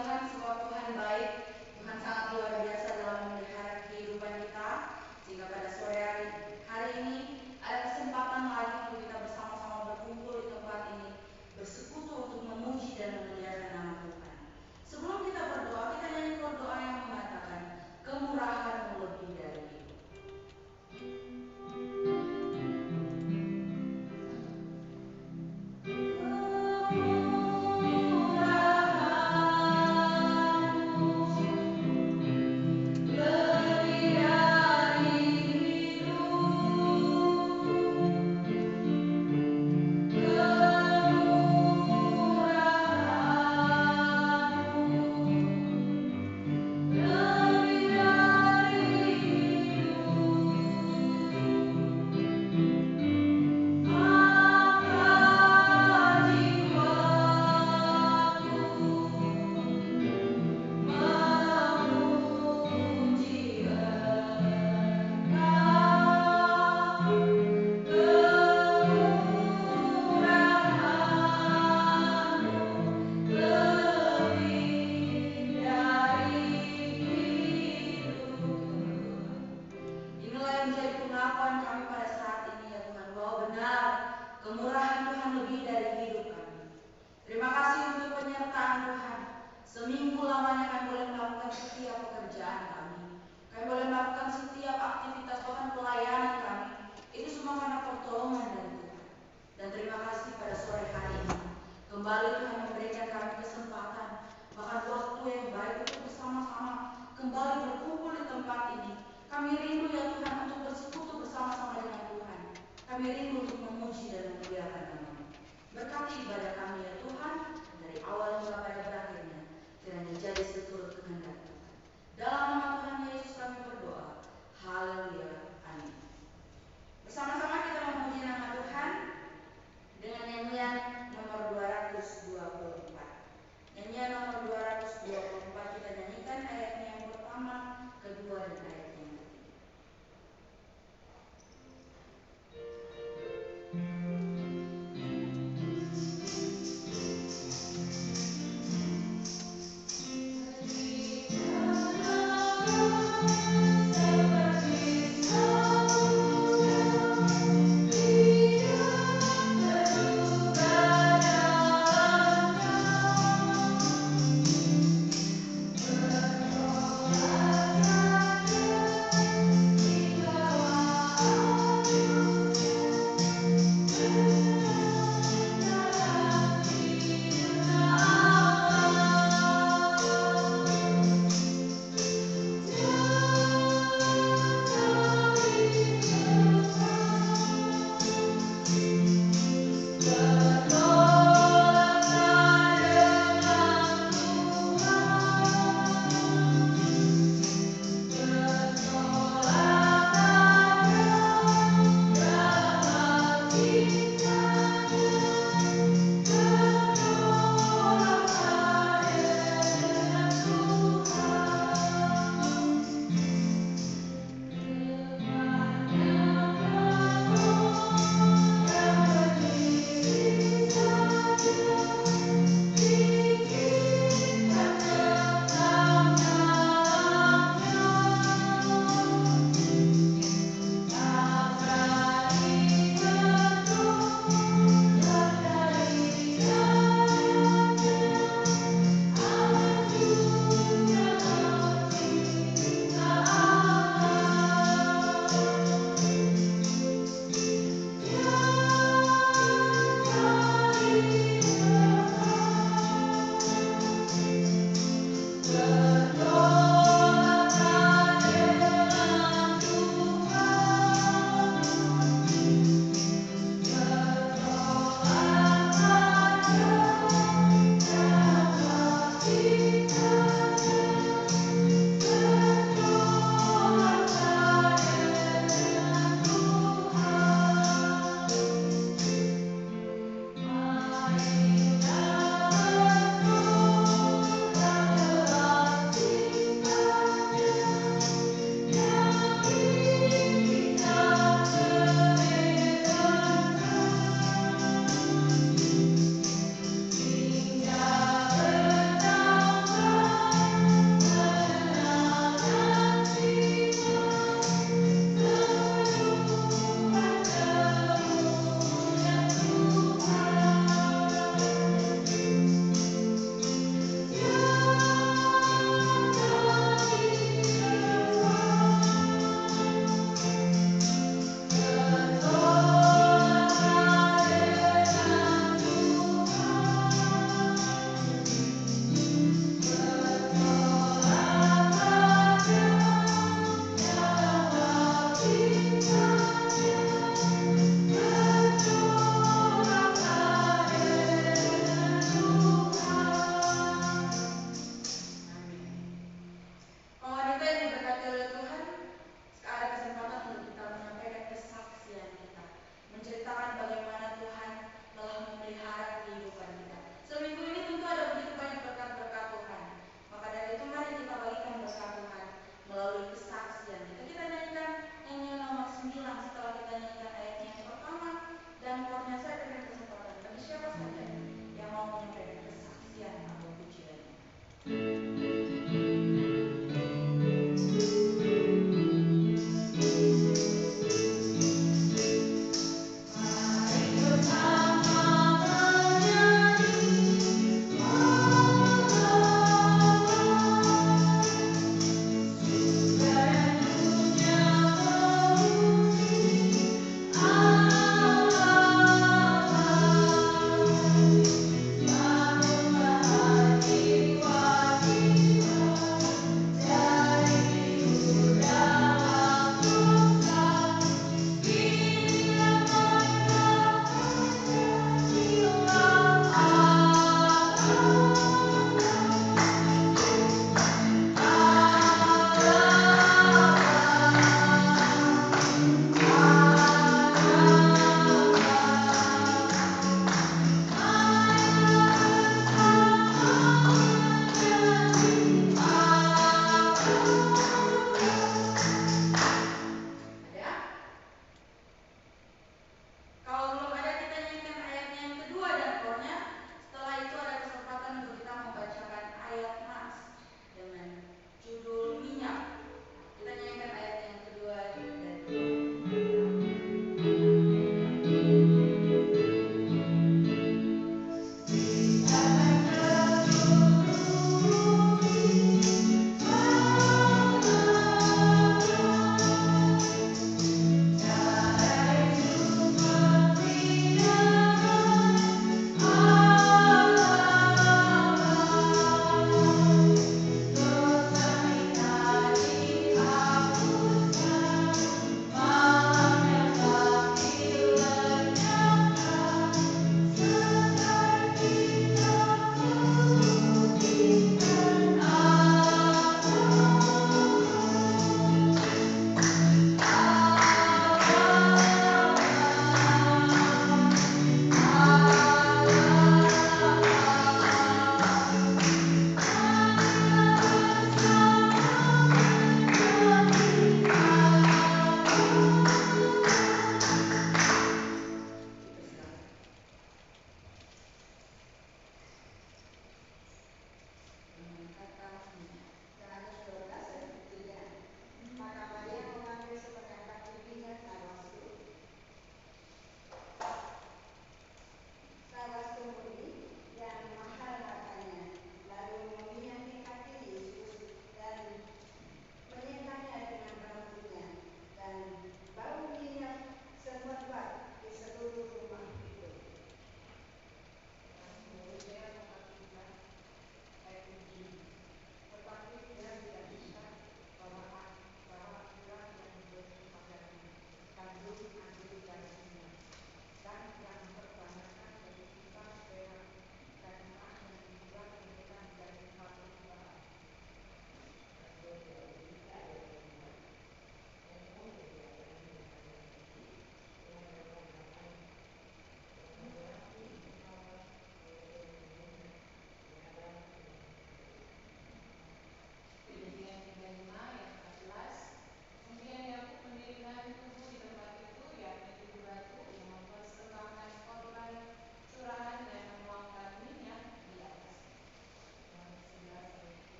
Tuhan sebab Tuhan baik. Tuhan sangat luar biasa dalam memelihara kehidupan kita. Sehingga pada sore hari ini ada kesempatan lagi untuk kita bersama-sama berkumpul di tempat ini, bersekutu untuk memuji dan memuliakan nama Tuhan. Sebelum kita berdoa, kita nyanyi doa yang mengatakan, kemurahan lebih dari hidup.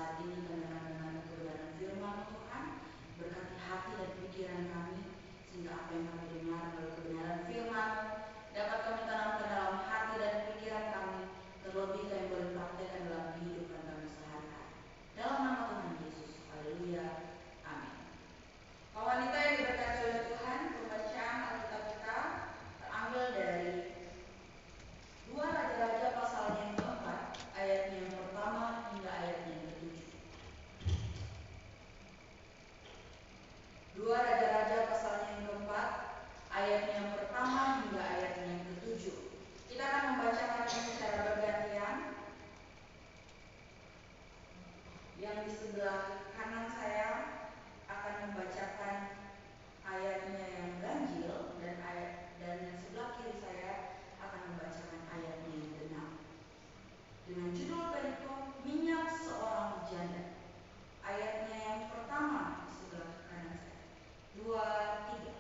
saat ini kami akan mendengar kebenaran firman Tuhan. Berkati hati dan pikiran kami, sehingga apa yang kami dengar melalui kebenaran firman dapat kami tanamkan dalam hati dan pikiran kami, terlebih kami boleh praktekkan dalam kehidupan kami sehari-hari. Dalam nama Tuhan Yesus, haleluya, amin. Kaum wanita yang diberkati oleh Tuhan, pembacaan Alkitab kita terambil dari 2 Raja-Raja pasalnya yang keempat, ayatnya yang pertama hingga ayatnya yang ketujuh. 2 Raja-Raja pasalnya yang keempat, ayatnya yang pertama hingga ayatnya yang ketujuh. Kita akan membacakannya secara bergantian. Yang di sebelah kanan saya akan membacakan ayatnya yang ganjil, dan yang sebelah kiri saya akan membacakan ayatnya yang genap. Dengan judul perikop minyak seorang janda. Ayatnya yang pertama di sebelah kanan saya. 2, 3.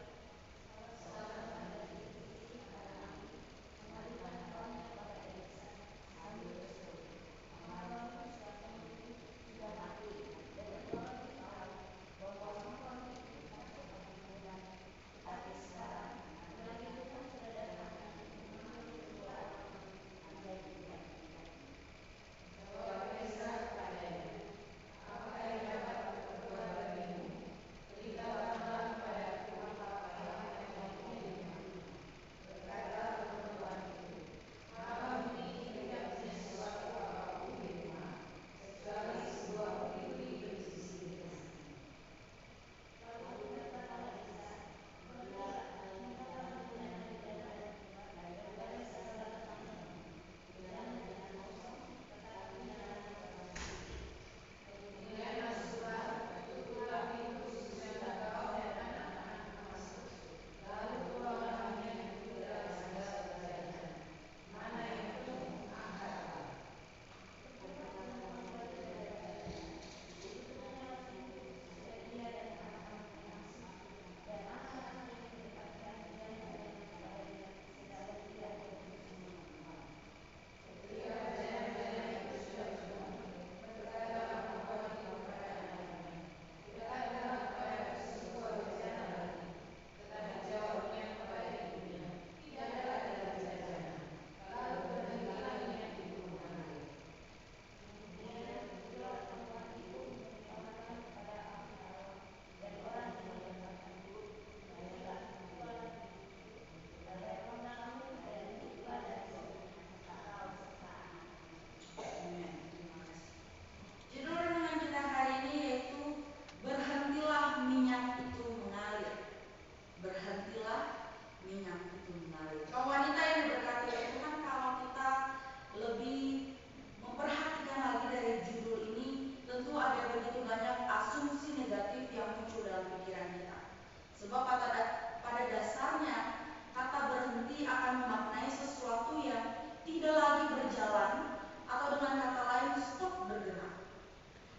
Sebab pada dasarnya kata berhenti akan memaknai sesuatu yang tidak lagi berjalan, atau dengan kata lain stop bergerak.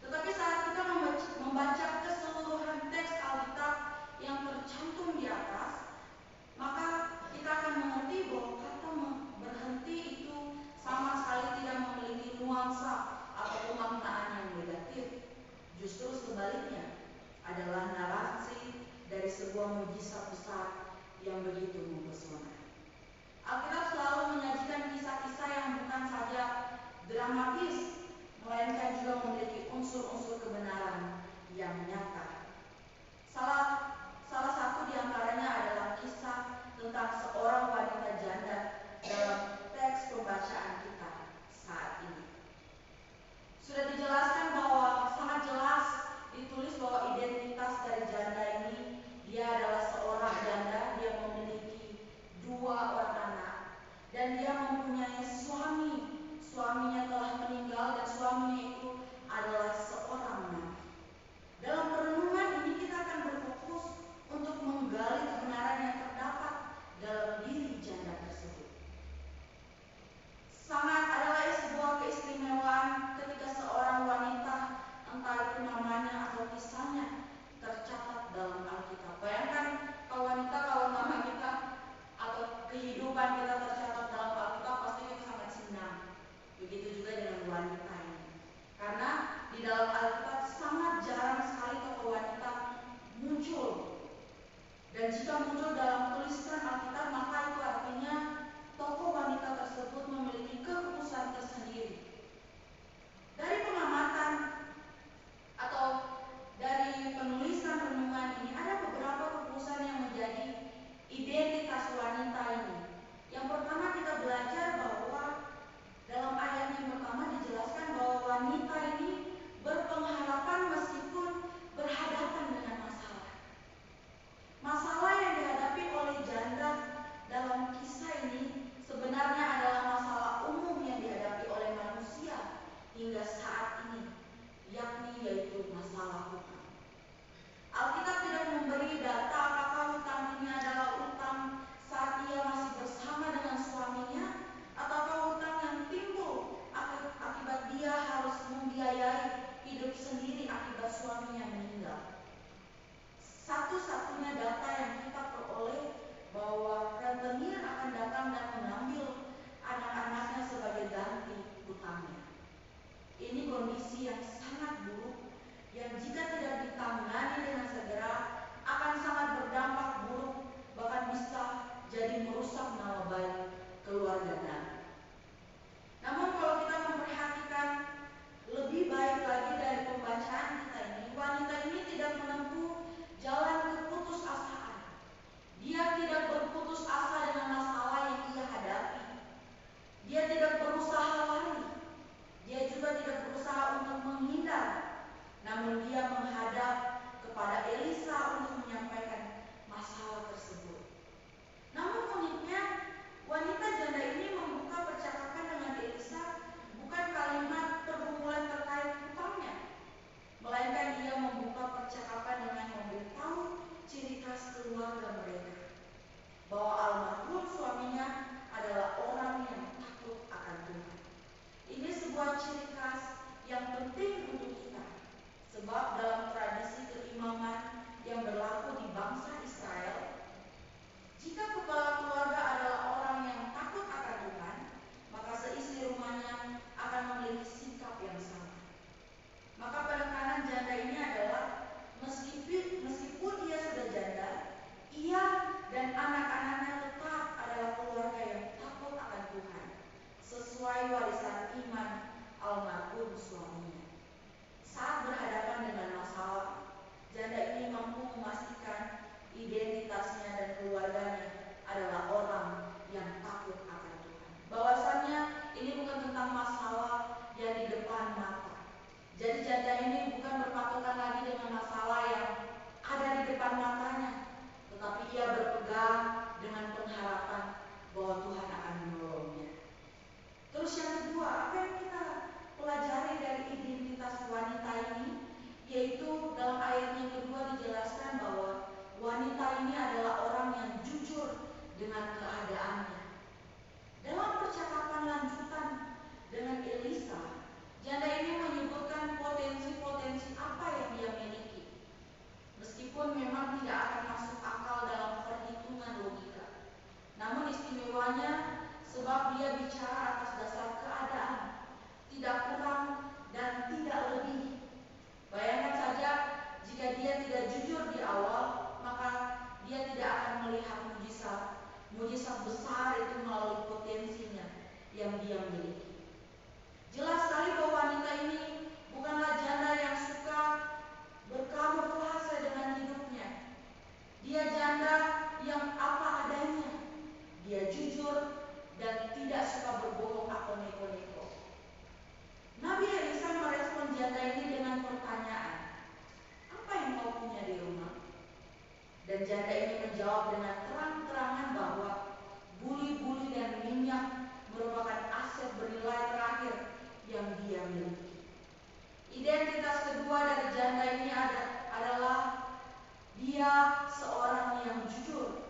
Tetapi saat kita membaca keseluruhan teks Alkitab yang tercantum di atas, maka kita akan mengerti bahwa kata berhenti itu sama sekali tidak memiliki nuansa atau pemaknaan yang negatif. Justru sebaliknya, adalah narasi dari sebuah mujizat besar yang begitu mempesona. Alkitab selalu menyajikan kisah-kisah yang bukan saja dramatis, melainkan juga memiliki unsur-unsur kebenaran yang nyata. Salah satu di antaranya adalah kisah tentang seorang wanita janda dalam teks pembacaan kita saat ini. Sudah dijelaskan bahwa sangat jelas ditulis bahwa identitas dari janda ini, dia adalah seorang janda, dia memiliki 2 orang anak, dan dia mempunyai suami. Suaminya telah meninggal dan suaminya itu adalah seorang muncul. Dan jika muncul dalam tulisan Alkitab, maka itu artinya tokoh wanita tersebut memiliki kekhususan tersendiri. Dari pengamatan atau dari penulisan renungan ini ada beberapa kekhususan yang menjadi identitas wanita ini. Yang pertama, kita belajar bahwa dalam ayat yang pertama dijelaskan bahwa wanita ini berpengharapan meskipun berhadapan dengan masalah. Masalah yang dihadapi oleh janda dalam kisah ini sebenarnya adalah masalah umum yang dihadapi oleh manusia hingga saat ini, yakni yaitu masalah hutang. Alkitab tidak memberi data apakah hutang ini adalah hutang saat ia masih bersama dengan suaminya, ataukah hutang yang timbul akibat dia harus membiayai hidup sendiri akibat suaminya meninggal. Satu-satunya data yang kita peroleh bahwa rentenir akan datang dan mengambil anak-anaknya sebagai ganti hutangnya. Ini kondisi yang sangat buruk yang jika tidak ditangani dengan segera akan sangat berdampak buruk, bahkan bisa jadi merusak nama baik keluarga. Namun kalau kita memperhatikan lebih baik lagi dari pembacaan kita ini, wanita ini tidak menempuh jalan keputusasaan. Dia tidak berputus asa dengan masalah yang ia hadapi. Dia tidak berusaha lari. Dia juga tidak berusaha untuk menghindar. Namun dia menghadap kepada Elisa untuk menyampaikan masalah tersebut. Namun uniknya, wanita janda ini membuka percakapan dengan Elisa bukan kalimat pergumulan terkait hutangnya, melainkan ia membuka percakapan dengan memberitahu ciri khas keluarga mereka, bahwa almarhum suaminya adalah orang yang takut akan Tuhan. Ini sebuah ciri khas yang penting untuk kita, sebab dalam tradisi keimaman yang berlaku di bangsa Israel, jika kepala keluarga adalah orang yang takut akan Tuhan, maka seisi rumahnya akan memiliki sikap yang sama. Maka penekanan janda ini adalah meskipun dia sudah janda, ia dan anak-anaknya tetap adalah keluarga yang takut akan Tuhan, sesuai warisan iman almarhum suaminya. Saat berhadapan dengan masalah, janda ini mampu memastikan identitasnya dan keluarganya adalah orang yang takut akan Tuhan. Bahwasannya ini bukan tentang masalah yang di depan mata. Jadi janda ini bukan berpatokan lagi dengan masalah yang ada di depan matanya, tetapi ia berpegang dengan pengharapan bahwa Tuhan akan menolongnya. Terus yang kedua, apa yang kita pelajari dari identitas wanita ini, yaitu dalam ayat yang kedua dijelaskan bahwa wanita ini adalah orang yang jujur dengan keadaannya. Dalam percakapan lanjutan dengan Elisa, janda ini menyebutkan potensi-potensi apa yang dia miliki, meskipun memang tidak akan masuk akal dalam perhitungan logika. Namun istimewanya sebab dia bicara atas dasar keadaan, tidak kurang dan tidak lebih. Bayangkan saja jika dia tidak jujur di awal, maka dia tidak akan melihat mujizat besar itu melalui potensinya yang dia miliki. Jelas sekali bahwa wanita ini bukanlah janda yang suka berkamuflase dengan hidupnya. Dia janda yang apa adanya. Dia jujur dan tidak suka berbohong atau neko-neko. Nabi Elisa merespon janda ini dengan pertanyaan, apa yang kau punya di rumah? Dan janda ini menjawab dengan terang-terangan bahwa buli-buli dan minyak merupakan aset bernilai terakhir yang dia miliki. Identitas kedua dari janda ini adalah dia seorang yang jujur.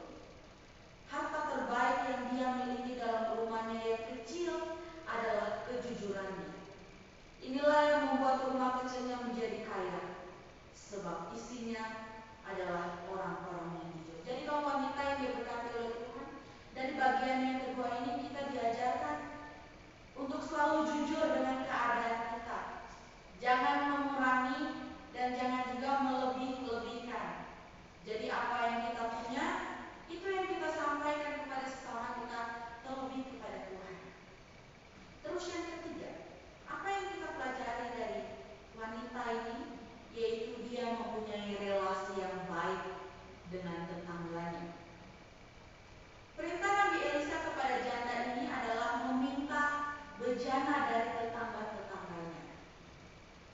Harta terbaik yang dia miliki dalam rumahnya yang kecil adalah kejujurannya. Inilah yang membuat rumah kecilnya menjadi kaya, sebab isinya adalah orang-orang yang jujur. Jadi kaum wanita yang diberkati oleh Tuhan, dari bagian yang kedua ini kita diajarkan untuk selalu jujur dengan keadaan kita. Jangan mengurangi dan jangan juga melebih-lebihkan. Jadi apa yang kita punya, itu yang kita sampaikan kepada sesama kita, terlebih kepada Tuhan. Terus yang ketiga, apa yang kita pelajari dari wanita ini, yaitu dia mempunyai relasi yang baik dengan tetangganya. Perintah Nabi Elisa kepada janda ini adalah meminta bejana dari tetangga-tetangganya.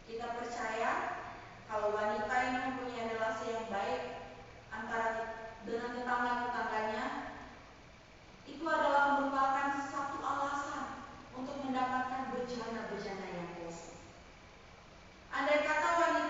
Kita percaya kalau wanita ini mempunyai relasi yang baik antara dengan tetangga-tetangganya, itu adalah merupakan satu alasan untuk mendapatkan bejana-bejana yang kosong. Andai kata wanita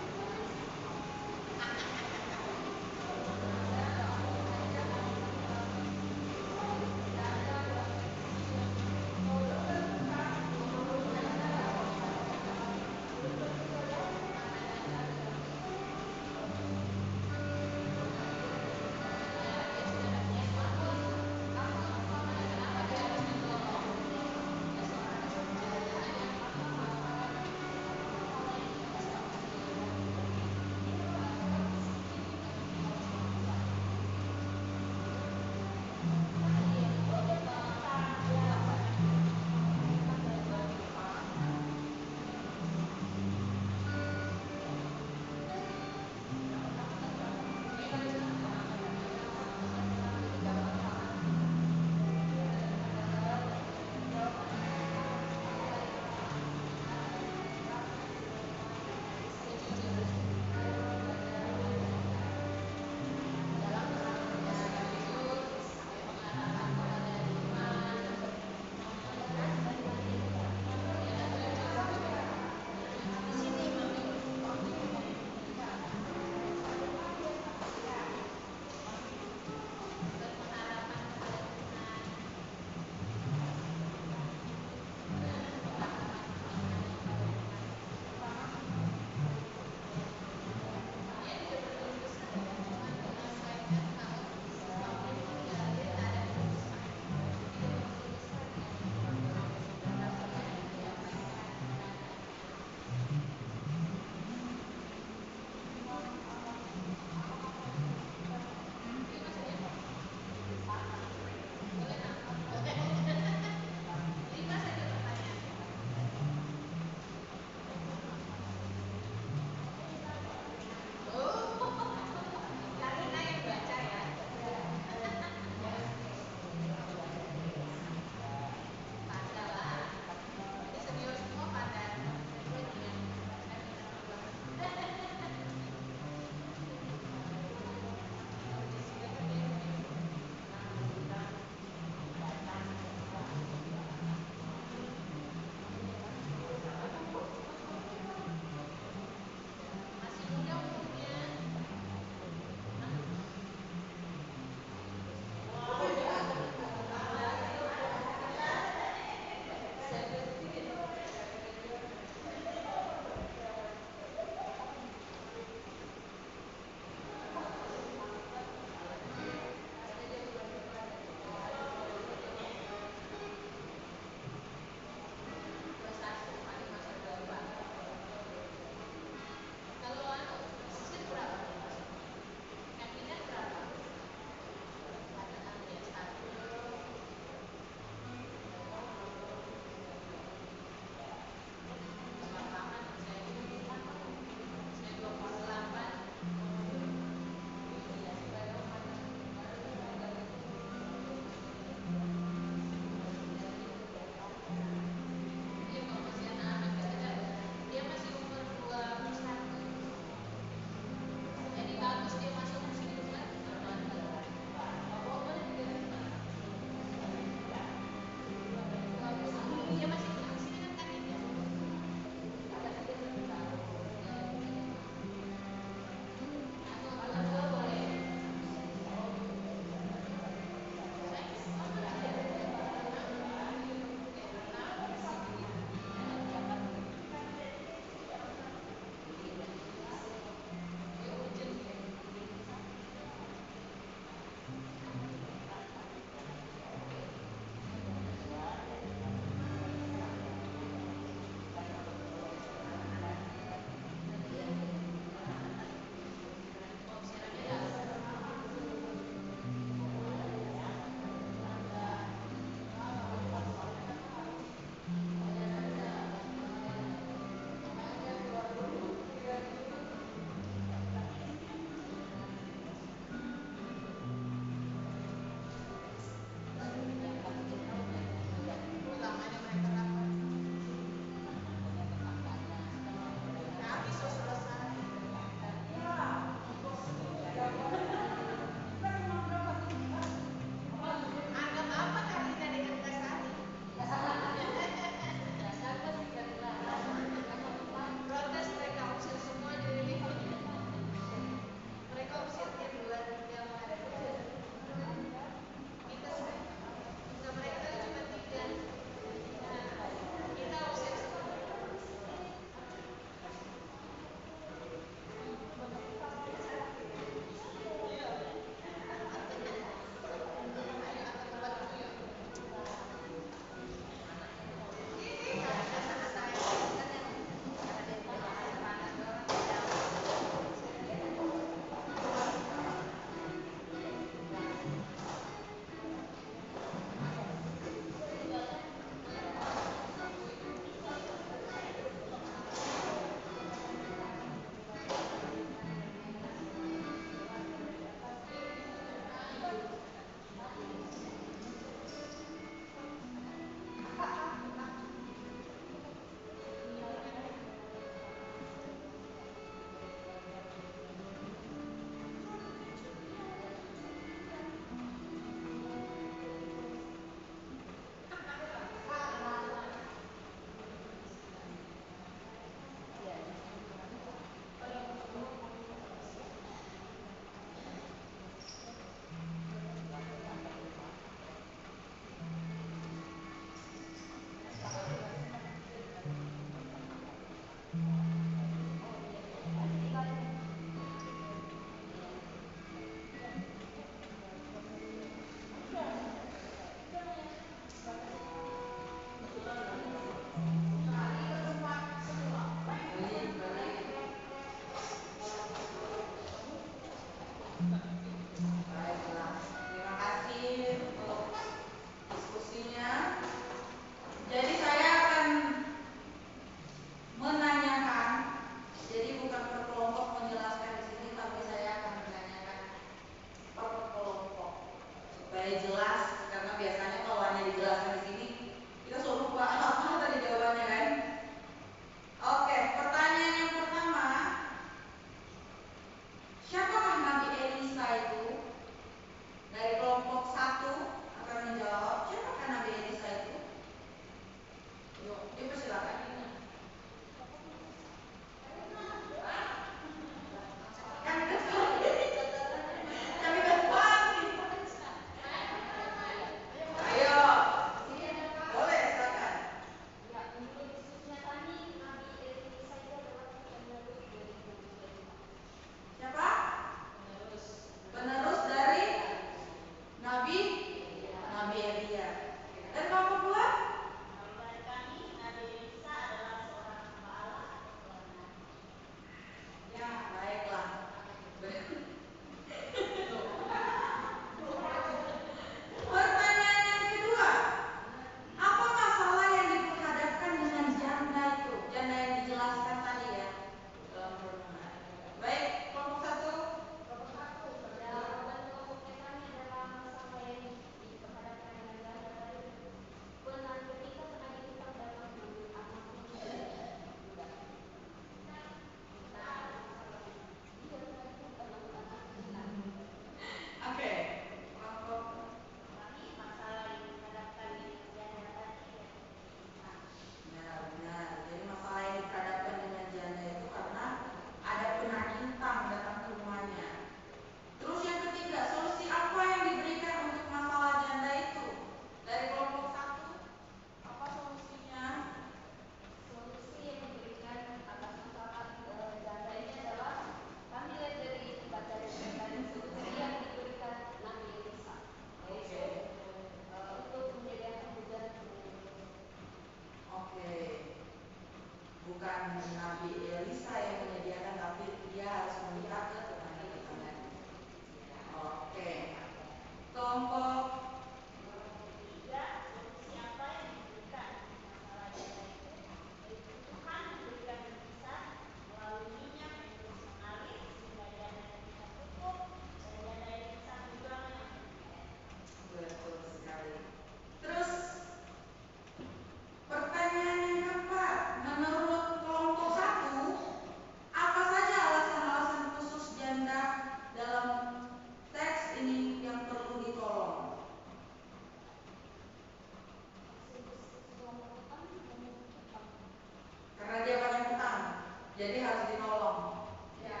Jadi harus ditolong. Ya.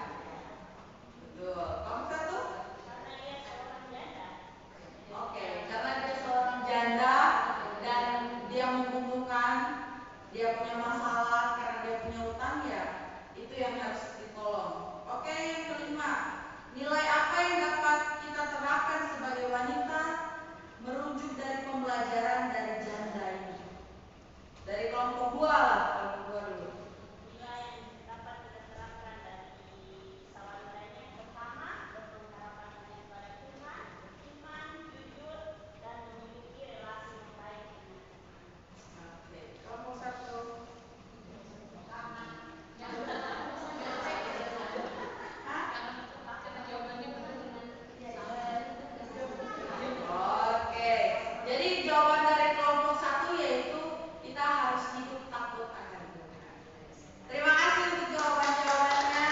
Betul. Kelompok satu? Karena dia seorang janda. Oke, karena dia seorang janda dan dia membutuhkan, dia punya masalah karena dia punya utang, ya itu yang harus ditolong. Oke, yang kelima, nilai apa yang dapat kita terapkan sebagai wanita merujuk dari pembelajaran dari janda ini. Dari kelompok 2 lah, kelompok 2 dulu. Nilai yang dapat kita terapkan dari wanita ini yang pertama, berpengharapan kepada Tuhan, beriman, jujur, dan memiliki relasi yang baik dengan Tuhan. Oke, kelompok 1. Oke, jadi jawaban dari kelompok 1 yaitu kita harus hidup takut akan Tuhan. Terima kasih untuk jawaban-jawabannya.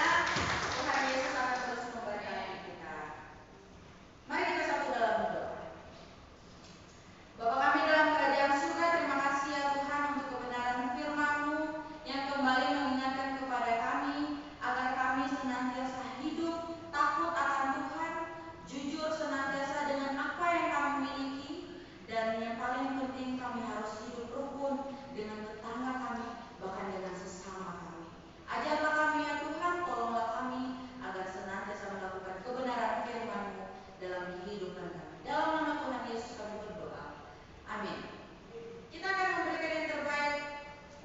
Tuhan Yesus akan terus memberkati kita. Mari kita satu dalam berdoa. Bapa kami dalam kerajaan surga, terima kasih ya Tuhan untuk kebenaran firman-Mu yang kembali mengingatkan kepada kami agar kami senantiasa hidup takut akan Tuhan, jujur senantiasa dengan apa yang kami miliki, dan yang paling penting kami harus hidup rukun dengan tetangga kami, bahkan dengan sesama kami. Ajarlah kami ya Tuhan, tolonglah kami agar senantiasa melakukan kebenaran firman-Mu dalam kehidupan kami. Dalam nama Tuhan Yesus kami berdoa. Amin. Kita akan memberikan yang terbaik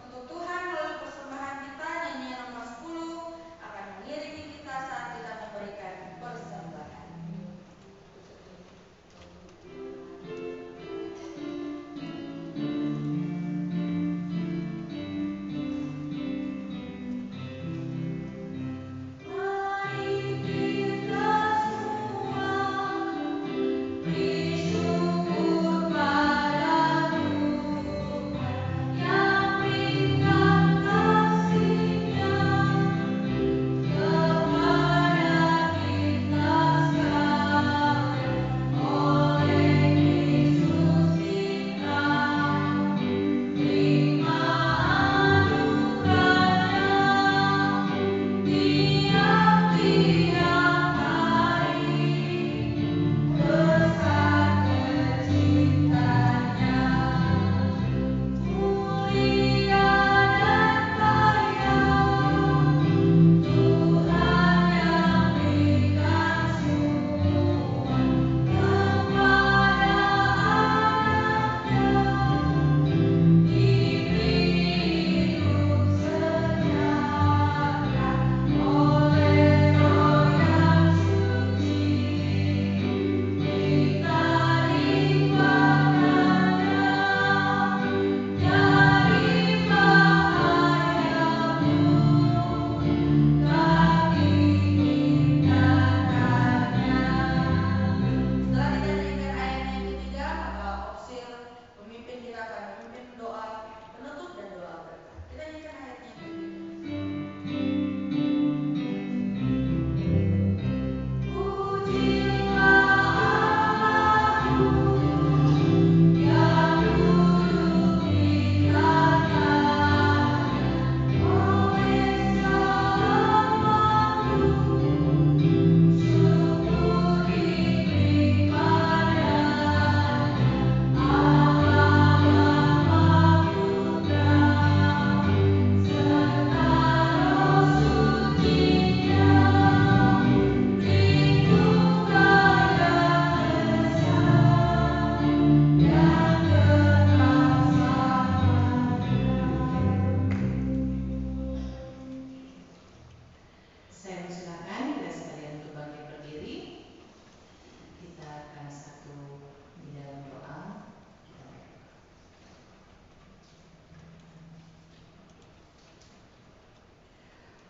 untuk Tuhan melalui persembahan kita. Nyanyian nomor 10 akan mengiringi kita saat kita memberikan persembahan.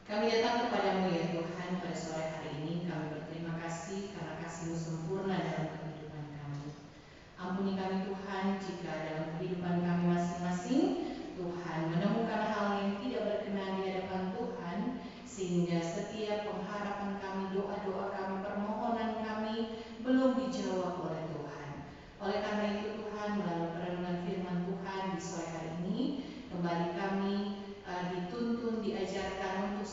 Kami datang kepadamu ya Tuhan pada sore hari ini. Kami berterima kasih karena kasih-Mu sempurna dalam kehidupan kami. Ampuni kami Tuhan jika dalam kehidupan kami masing-masing Tuhan menemukan hal yang tidak berkenan di hadapan Tuhan, sehingga setiap pengharapan kami, doa-doa kami, permohonan kami belum dijawab oleh Tuhan. Oleh karena itu Tuhan, melalui perenungan firman Tuhan di sore hari ini, kembali kami dituntun, diajarkan untuk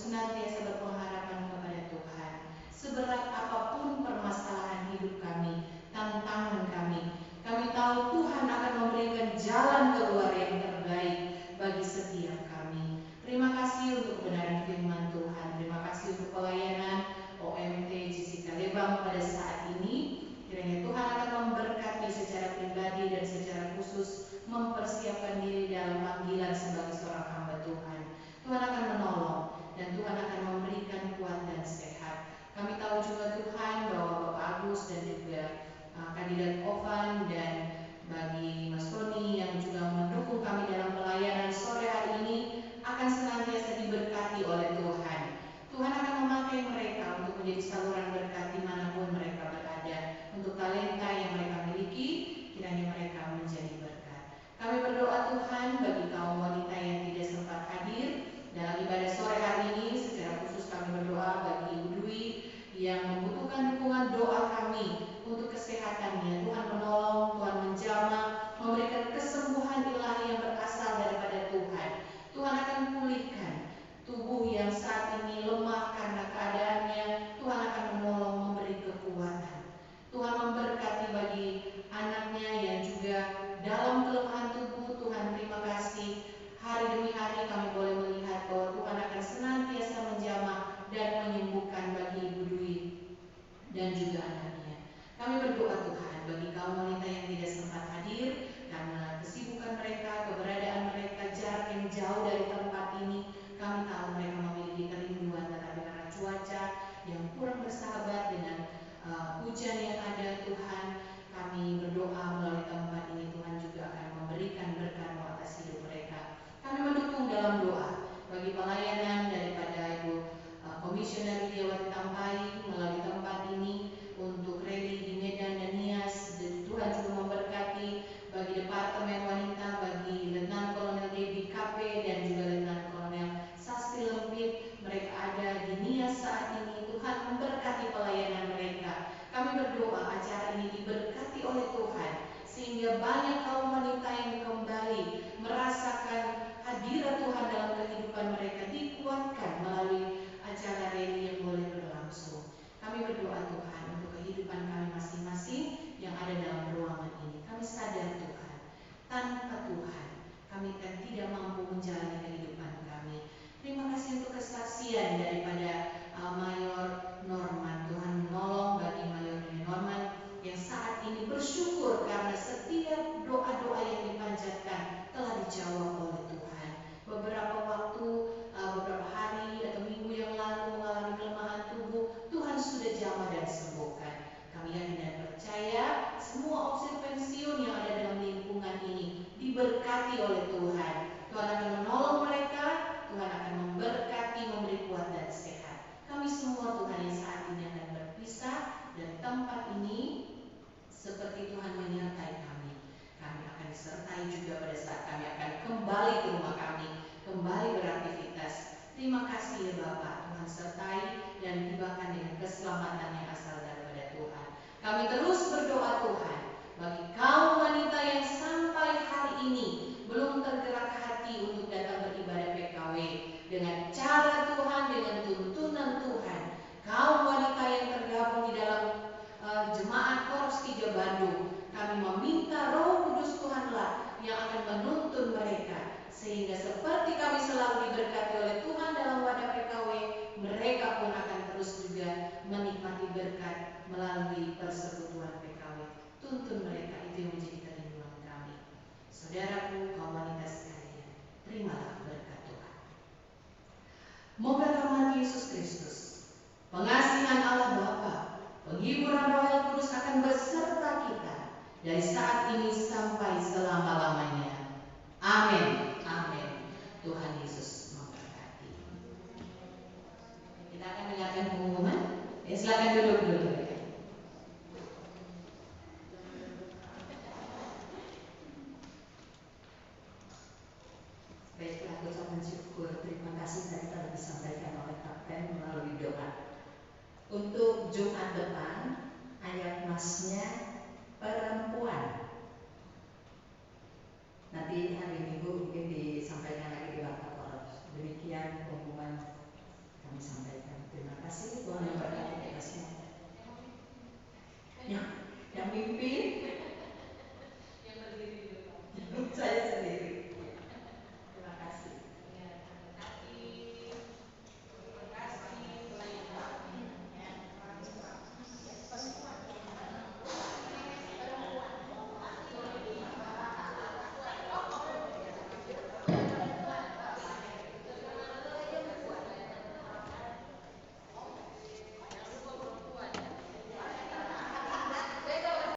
mempersiapkan diri dalam panggilan sebagai seorang hamba Tuhan. Tuhan akan menolong dan Tuhan akan memberikan kuat dan sehat. Kami tahu juga Tuhan bahwa Bapak Agus dan juga kandidat Ovan dan bagi Mas Tony yang juga mendukung kami dalam pelayanan sore hari ini akan senantiasa diberkati oleh Tuhan. Tuhan akan memakai mereka untuk menjadi saluran berkat dimanapun mereka berada. Untuk talenta yang mereka miliki, kiranya mereka menjadi berkat. Kami berdoa Tuhan bagi kaum wanita yang tidak sempat hadir dalam ibadah sore hari ini. Secara khusus kami berdoa bagi Ibu Dwi yang membutuhkan dukungan doa kami untuk kesehatannya. Tuhan menolong, Tuhan menjamah, memberikan kesembuhan ilahi yang berasal daripada Tuhan. Tuhan akan pulihkan tubuh yang saat ini lemah karena keadaannya. Tuhan akan menolong, memberi kekuatan. Tuhan memberkati bagi anaknya yang juga dalam kelemahan tubuh. Tuhan terima kasih. Hari demi hari kami boleh melihat bahwa Tuhan akan senantiasa menjamah dan menyembuhkan bagi Ibu Dwi dan juga anaknya. Kami berdoa Tuhan bagi kaum wanita yang tidak sempat hadir karena kesibukan mereka, keberadaan mereka, jarak yang jauh dari tempat ini. Kami tahu mereka memiliki kerinduan, tetapi karena cuaca yang kurang bersahabat dengan hujan yang ada, Tuhan, kami berdoa melalui tempat ini Tuhan juga akan memberikan berkat atas hidup mereka. Kami mendukung dalam doa bagi pelayanan daripada Ibu Komisioner Widiawati Tampai melalui tempat ini untuk rally di Medan dan Nias. Tuhan juga memberkati bagi Departemen Wanita, bagi Letnan Kolonel Debbie KP dan juga Letnan Kolonel Sasti Lempit. Mereka ada di Nias saat ini. Tuhan memberkati pelayanan mereka. Kami berdoa acara ini diberkati oleh Tuhan sehingga banyak kaum wanita yang kembali merasakan hadirat Tuhan dalam kehidupan mereka, dikuatkan melalui acara rally yang boleh berlangsung. Kami berdoa Tuhan untuk kehidupan kami masing-masing yang ada dalam ruangan ini. Kami sadar Tuhan, tanpa Tuhan kami akan tidak mampu menjalani kehidupan kami. Terima kasih untuk kesaksian daripada Mayor Norman. Tuhan menolong bagi Mayor Norman yang saat ini bersyukur karena setiap doa-doa yang dipanjatkan telah dijawab oleh Tuhan. Beberapa waktu, beberapa hari atau minggu yang lalu mengalami kelemahan tubuh, Tuhan sudah jamah dan sembuhkan. Kami yakin dan percaya semua opsi pensiun yang ada dalam lingkungan ini diberkati oleh Tuhan. Tuhan akan menolong mereka, Tuhan akan memberkati, memberi kuat dan sehat. Kami semua Tuhan yang saat ini akan berpisah dari tempat ini seperti Tuhan menyertai kami. Kami akan disertai juga pada saat kami akan kembali ke rumah kami, kembali beraktivitas. Terima kasih ya Bapak, Tuhan sertai dan tibakan dengan keselamatan yang asal daripada Tuhan. Kami terus berdoa Tuhan bagi kaum wanita yang sampai hari ini belum tergerak hati untuk datang beribadah PKW dengan cara Tuhan, dengan tuntunan Tuhan. Kaum wanita yang tergabung di dalam Jemaat Korps 3 Bandung, kami meminta Roh Kudus Tuhanlah yang akan menuntun mereka sehingga seperti kami selalu diberkati oleh Tuhan dalam wadah PKW, mereka pun akan terus juga menikmati berkat melalui persekutuan PKW. Tuntun mereka, itu yang menjadi kerinduan kami. Saudaraku, kaum wanita sekalian, terimalah berkat Tuhan. Moga rahmat Yesus Kristus, pengasihan Allah Bapa, penghiburan Roh yang Kudus akan beserta kita dari saat ini sampai selama-lamanya. Amin. Amin. Tuhan Yesus memberkati. Kita akan dengarkan pengumuman. Silakan duduk dulu. Baiklah, ucapan syukur, terima kasih tadi telah disampaikan oleh Kapten melalui doa. Untuk Jumat depan, ayat masnya perempuan. Nanti hari Minggu mungkin disampaikan lagi di Warta Poros. Demikian pengumuman kami sampaikan. Terima kasih, Tuhan memberkati kita semua. Yang mimpi